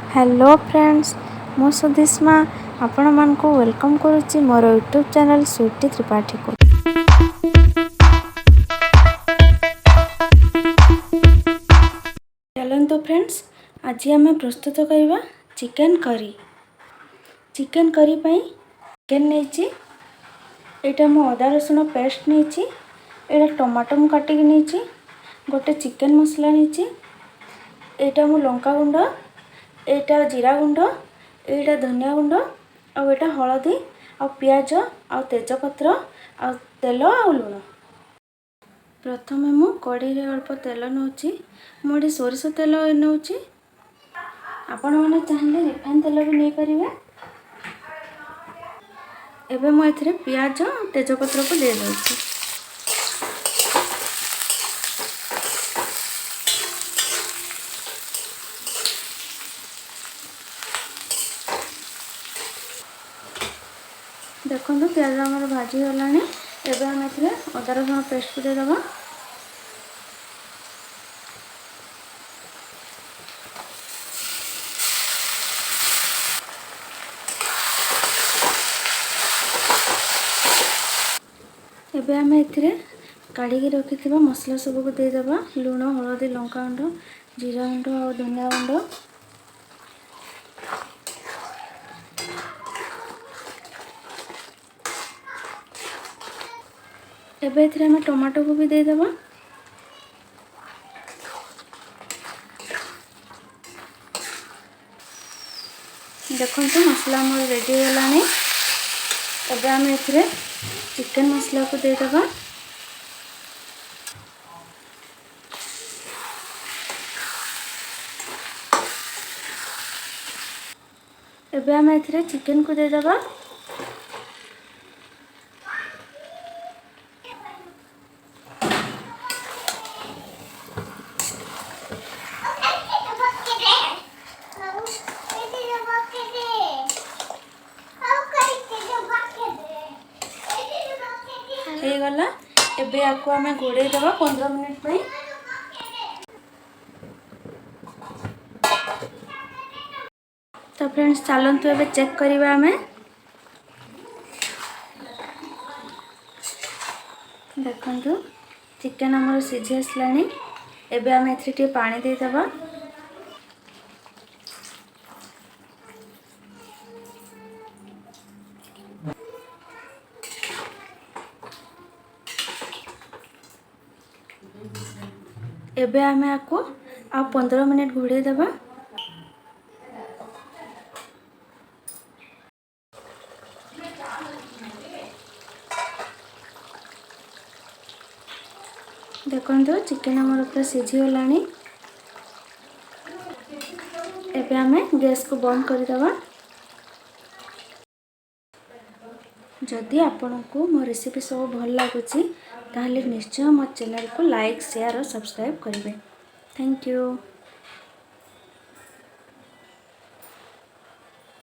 Hello friends मु सुधिस्मा आपण मान को वेलकम करुच्ची मोर यूट्यूब चैनल स्वीटी त्रिपाठी को। चलतो फ्रेंड्स आज आम प्रस्तुत करवा चिकन करी। चिकन करी पाई चिकन नहीं एटा मु अदा रसुण पेस्ट नहीं एटा टमाटो मु काटिक नहीं गोटे चिकन मसला नहीं एटा मु लंका गुंड एटा जीरा गुंड एटा धनिया गुंड और एटा हलदी आ पियाज आ तेजपत्र आ तेल आ लुण। प्रथम मु कढ़ी रे अल्प तेल नौची मुझे सोरिष तेल नौची आपण मैंने चाहिए रिफाइन तेल भी नहीं पारे। एबे मु एथिरे पियाज तेजपत्र को दे दउची। देखो प्याज आमर भाजी गलानी एबे हम एथिरे अदा रसुण पेस्ट को दे दबा। एबे हम एथिरे काढ़ी रखिथिबा मसला सब को दे दबा लूण हलदी लंका गुंड जीरा गुंड और धनिया गुंड। एबे एथिरे हम टमाटो को भी दे दबा। देखंतु मसला हमर रेडी गलानी एबे हम एथिरे चिकन मसला को दे दबा। एबे हम एथिरे चिकन को दे दबा। हे गला एबे आको हमें घोड़े दबा 15 मिनट पे। तो फ्रेंड्स चलंतु एबे चेक करिबा हमें। देखंतु चिकन हमर सिझी आसलानी एबे हम एथि टे पानी दे दबा। एबे हमें आको आ 15 मिनट घोड़े दबा। देखो चिकन हमर पूरा सिझी गलानी एबे हमें गैस को बंद कर दबा। जदि आपको मो रेसिपी सब भल लगुच ताहले निश्चय मो चैनल को लाइक शेयर और सब्सक्राइब करेंगे। Thank you.